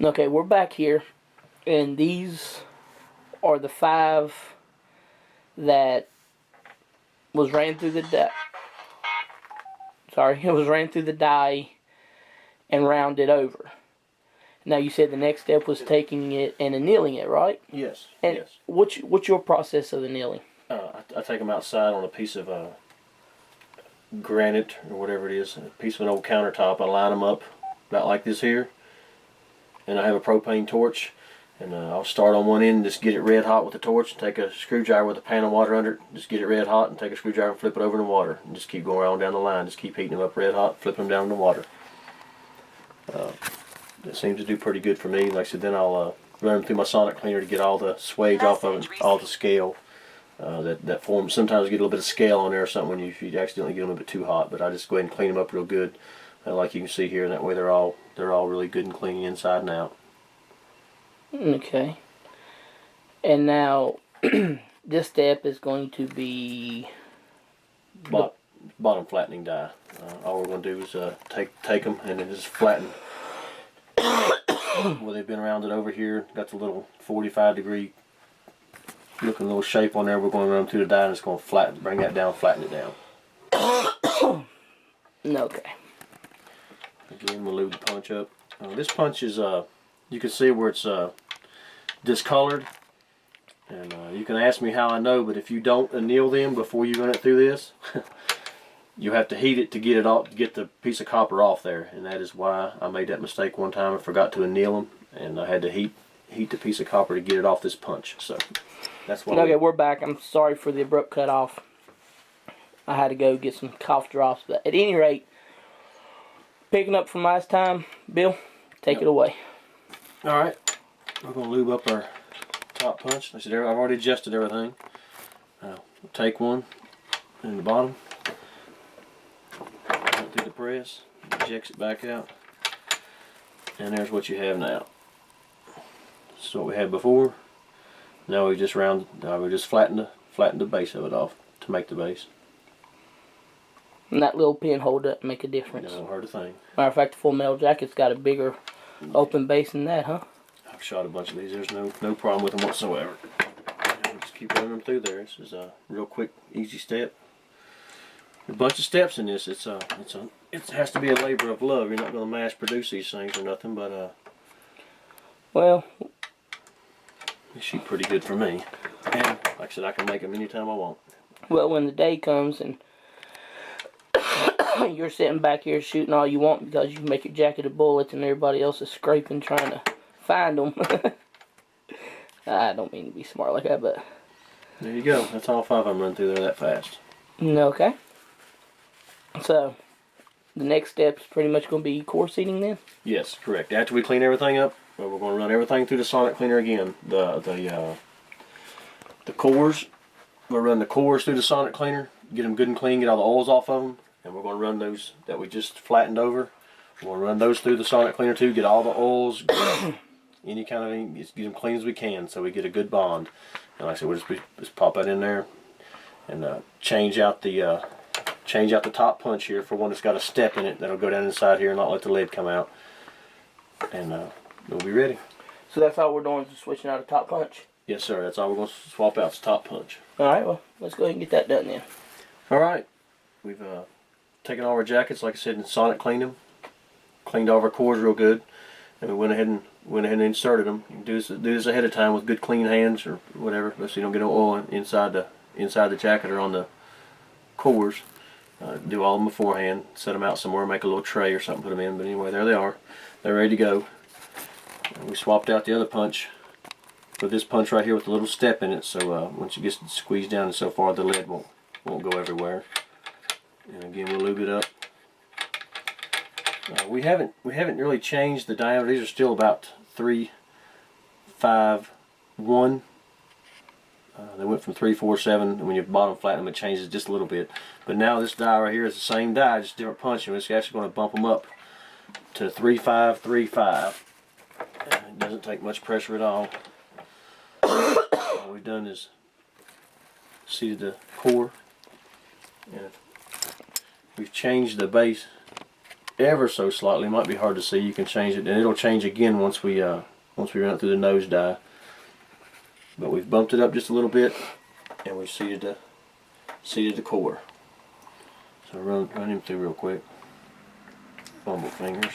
Okay, we're back here, and these are the 5 that was ran through the sorry, it was ran through the die and rounded over. Now you said the next step was taking it and annealing it, right? Yes. And yes. what's your process of annealing? I take them outside on a piece of granite or whatever it is, a piece of an old countertop. I line them up about like this here, and I have a propane torch, and I'll start on one end and just get it red hot with the torch, and take a screwdriver with a pan of water under it, just get it red hot, and take a screwdriver and flip it over in the water, and just keep going around down the line, just keep heating them up red hot, flipping them down in the water. That seems to do pretty good for me. Like I said, then I'll run them through my sonic cleaner to get all the swage off of it, all the scale. That form sometimes get a little bit of scale on there or something when you accidentally get them a bit too hot. But I just go ahead and clean them up real good, like you can see here. And that way they're all really good and clean inside and out. Okay. And now this step is going to be Bottom flattening die. All we're going to do is take them and then just flatten. Well, they've been rounded over here. Got the little 45-degree looking little shape on there. We're going to run them through the die and it's going to bring that down, flatten it down. Okay. Again, we'll lube the punch up. This punch is, you can see where it's discolored. And you can ask me how I know, but if you don't anneal them before you run it through this, you have to heat it to get it off, to get the piece of copper off there. And that is why I made that mistake one time. I forgot to anneal them, and I had to heat the piece of copper to get it off this punch. So that's why. Okay, we're back. I'm sorry for the abrupt cut off. I had to go get some cough drops, but at any rate, picking up from last time, Bill, take it away. All right, we're gonna lube up our top punch. Like I said, I've already adjusted everything. We'll take one in the bottom, run it through the press, ejects it back out, and there's what you have now. This is what we had before. Now we just flatten the base of it off to make the base. And that little pinhole doesn't make a difference. It don't hurt a thing. Matter of fact, the Full Metal Jacket's got a bigger open base than that, huh? I've shot a bunch of these. There's no problem with them whatsoever. And just keep running them through there. This is a real quick, easy step. A bunch of steps in this. It has to be a labor of love. You're not going to mass produce these things or nothing, but well, they shoot pretty good for me. And like I said, I can make them anytime I want. well, when the day comes and you're sitting back here shooting all you want because you make your jacket of bullets and everybody else is scraping trying to find them. I don't mean to be smart like that, but there you go. That's all 5 of them run through there that fast. Okay. So the next step is pretty much going to be core seating then? Yes, correct. After we clean everything up, we're going to run everything through the sonic cleaner again. The cores, we'll run the cores through the sonic cleaner, get them good and clean, get all the oils off of them, and we're going to run those that we just flattened over. We're going to run those through the sonic cleaner too, get all the oils, any kind of, just get them clean as we can so we get a good bond. And like I said, we'll just pop that in there and change out the top punch here for one that's got a step in it that'll go down inside here and not let the lead come out. And we'll be ready. So that's all we're doing is just switching out a top punch? Yes, sir. That's all we're going to swap out is top punch. Alright, well, let's go ahead and get that done then. Alright. We've taken all our jackets, like I said, and sonic cleaned them. Cleaned all of our cores real good. And we went ahead and inserted them. You can do this ahead of time with good clean hands or whatever, so you don't get no oil inside the jacket or on the cores. Do all of them beforehand. Set them out somewhere, make a little tray or something, put them in. But anyway, there they are. They're ready to go. And we swapped out the other punch with this punch right here with a little step in it. So once you get squeezed down and so far, the lead won't go everywhere. And again, we'll lube it up. We haven't really changed the diameter. These are still about 3.51. They went from 3.47, and when you bottom flatten them, it changes just a little bit. But now this die right here is the same die, just different punch, and it's actually going to bump them up to 3.535. It doesn't take much pressure at all. All we've done is seated the core, and we've changed the base ever so slightly. It might be hard to see. You can change it, and it'll change again once we run it through the nose die. But we've bumped it up just a little bit, and we seated the core. So run him through real quick. Fumble fingers.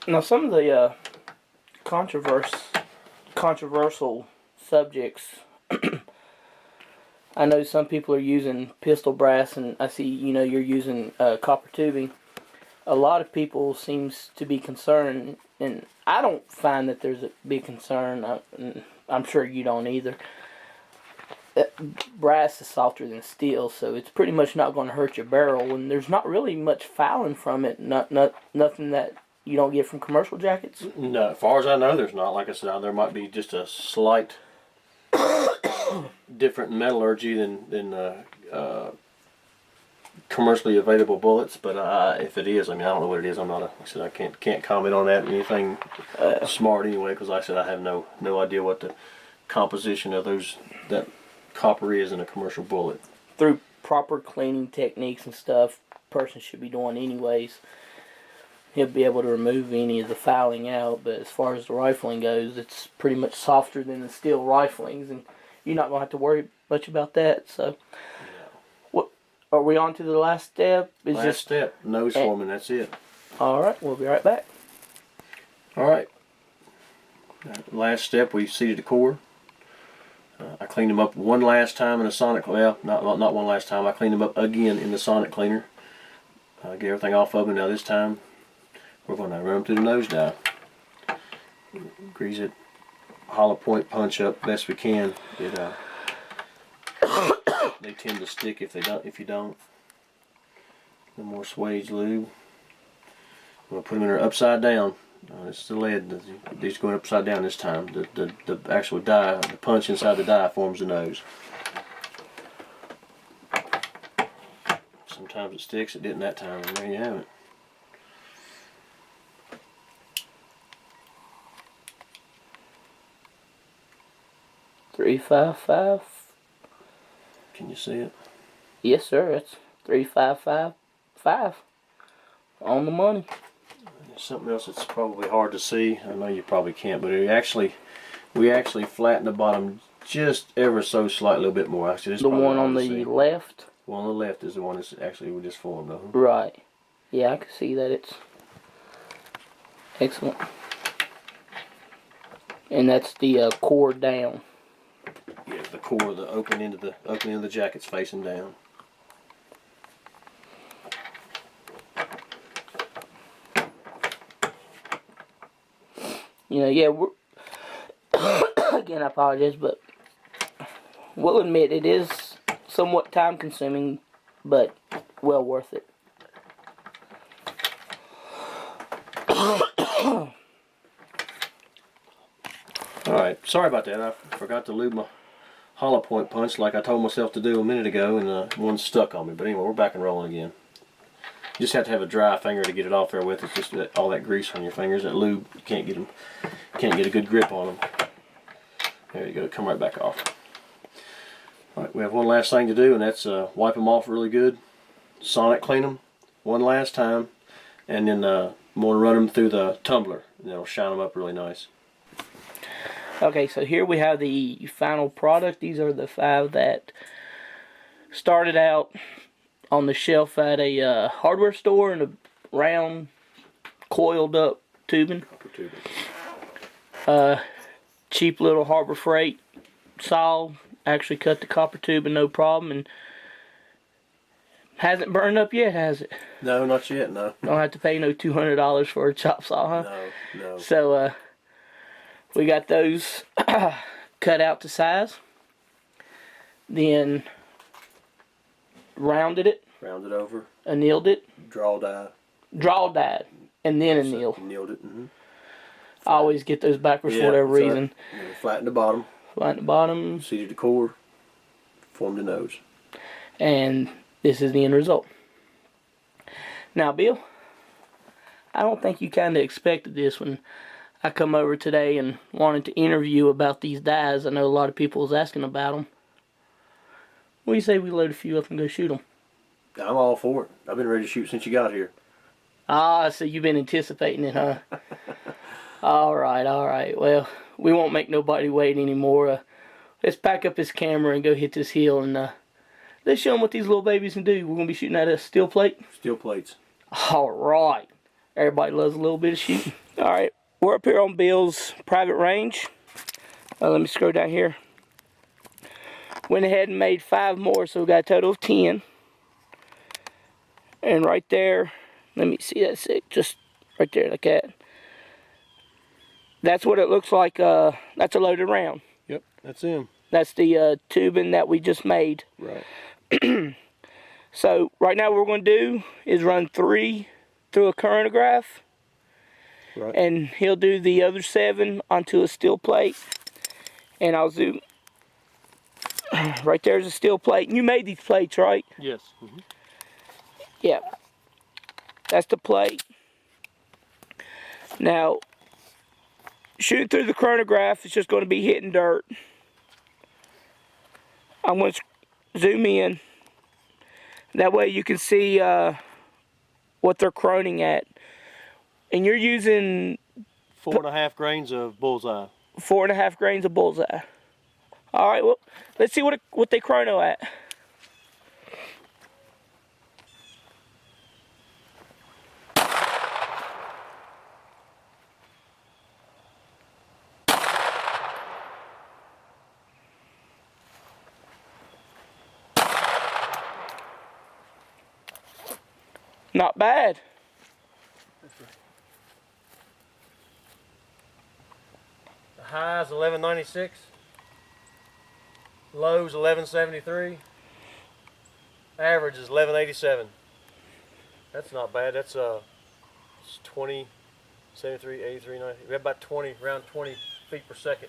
Now, some of the controversial subjects. I know some people are using pistol brass, and I see you're using copper tubing. A lot of people seems to be concerned, and I don't find that there's a big concern. I'm sure you don't either. Brass is softer than steel, so it's pretty much not going to hurt your barrel, and there's not really much fouling from it. Nothing that you don't get from commercial jackets. No, as far as I know, there's not. Like I said, there might be just a slight different metallurgy than commercially available bullets. But if it is, I don't know what it is. I'm not. Like I said, I can't comment on that. Anything smart anyway, because like I said, I have no idea what the composition of that copper is in a commercial bullet. Through proper cleaning techniques and stuff, person should be doing anyways. He'll be able to remove any of the fouling out, but as far as the rifling goes, it's pretty much softer than the steel riflings, and you're not going to have to worry much about that. So, what are we on to the last step? Last step, nose forming. That's it. All right, we'll be right back. All right. Last step, we seated the core. I cleaned them up one last time in a sonic. Well, not one last time. I cleaned them up again in the sonic cleaner. Get everything off of them. Now this time, we're going to run them through the nose die. Grease it, hollow point punch up best we can. They tend to stick if you don't. A little more swage lube. I'm going to put them in there upside down. This is the lead. These going upside down this time. The actual die, the punch inside the die forms the nose. Sometimes it sticks. It didn't that time, and there you have it. .355. Can you see it? Yes, sir. It's 3.555 on the money. Something else that's probably hard to see. I know you probably can't, but we actually flattened the bottom just ever so slightly, a little bit more. Actually, the one on the left. The one on the left is the one that's actually we just formed. Right. Yeah, I can see that. It's excellent. And that's the core down. Yeah, the core, the open end of the jacket's facing down. Yeah, we're again, I apologize, but we'll admit it is somewhat time consuming, but well worth it. Alright, sorry about that. I forgot to lube my hollow point punch like I told myself to do a minute ago, and one stuck on me. But anyway, we're back and rolling again. You just have to have a dry finger to get it off there with. It's just all that grease on your fingers. That lube, you can't get a good grip on them. There you go. Come right back off. All right, we have one last thing to do, and that's wipe them off really good. Sonic clean them one last time, and then I'm going to run them through the tumbler, and it'll shine them up really nice. Okay, so here we have the final product. These are the 5 that started out on the shelf at a hardware store in a round, coiled up tubing. Copper tubing. Cheap little Harbor Freight saw. Actually cut the copper tubing no problem, and hasn't burned up yet, has it? No, not yet. No. Don't have to pay no $200 for a chop saw, huh? No. So we got those cut out to size. Then rounded it. Rounded over. Annealed it. Draw die. Draw dyed. And then annealed. Annealed it. Mm-hmm. I always get those backwards for whatever reason. Flatten the bottom. Flatten the bottom. Seated the core, formed the nose. And this is the end result. Now, Bill, I don't think you kind of expected this when I come over today and wanted to interview about these dies. I know a lot of people was asking about them. What do you say we load a few up and go shoot them? I'm all for it. I've been ready to shoot since you got here. Ah, so you've been anticipating it, huh? All right. Well, we won't make nobody wait anymore. Let's pack up this camera and go hit this hill and let's show them what these little babies can do. We're going to be shooting at a steel plate. Steel plates. All right. Everybody loves a little bit of shooting. All right. We're up here on Bill's private range. Let me scroll down here. Went ahead and made 5 more, so we got a total of 10. And right there, let me see, that's it. Just right there like that. That's what it looks like. That's a loaded round. Yep, that's him. That's the tubing that we just made. Right. So right now what we're going to do is run 3 through a chronograph. Right. And he'll do the other 7 onto a steel plate. And I'll zoom. Right there's a steel plate. And you made these plates, right? Yes. Mm-hmm. Yeah. That's the plate. Now, shooting through the chronograph, it's just going to be hitting dirt. I'm going to zoom in. That way you can see what they're chroning at. And you're using 4.5 grains of bullseye. 4.5 grains of bullseye. All right, well, let's see what they chrono at. Not bad. That's right. The high is 1196. Low's 1173. Average is 1187. That's not bad. That's it's 20, 73, 83, 90. We have about 20, around 20 feet per second.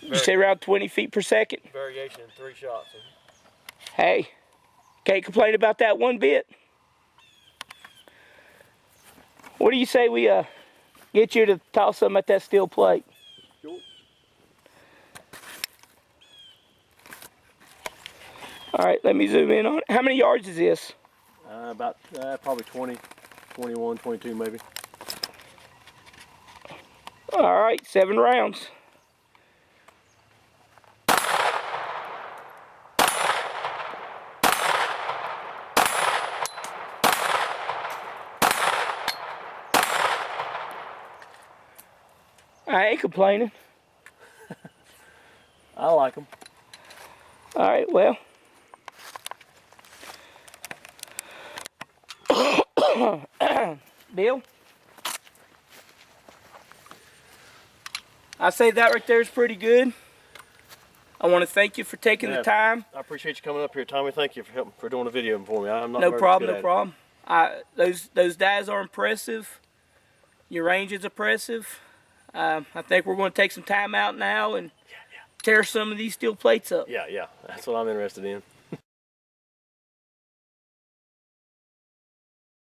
You say around 20 feet per second? Variation in 3 shots. Hey, can't complain about that one bit. What do you say we get you to toss some at that steel plate? Sure. All right, let me zoom in on it. How many yards is this? About probably 20, 21, 22 maybe. All right, 7 rounds. I ain't complaining. I like them. All right, well. Bill? I say that right there is pretty good. I want to thank you for taking the time. I appreciate you coming up here, Tommy. Thank you for doing a video for me. I'm not No very problem, good no at problem. Those dies are impressive. Your range is impressive. I think we're going to take some time out now and tear some of these steel plates up. Yeah, that's what I'm interested in.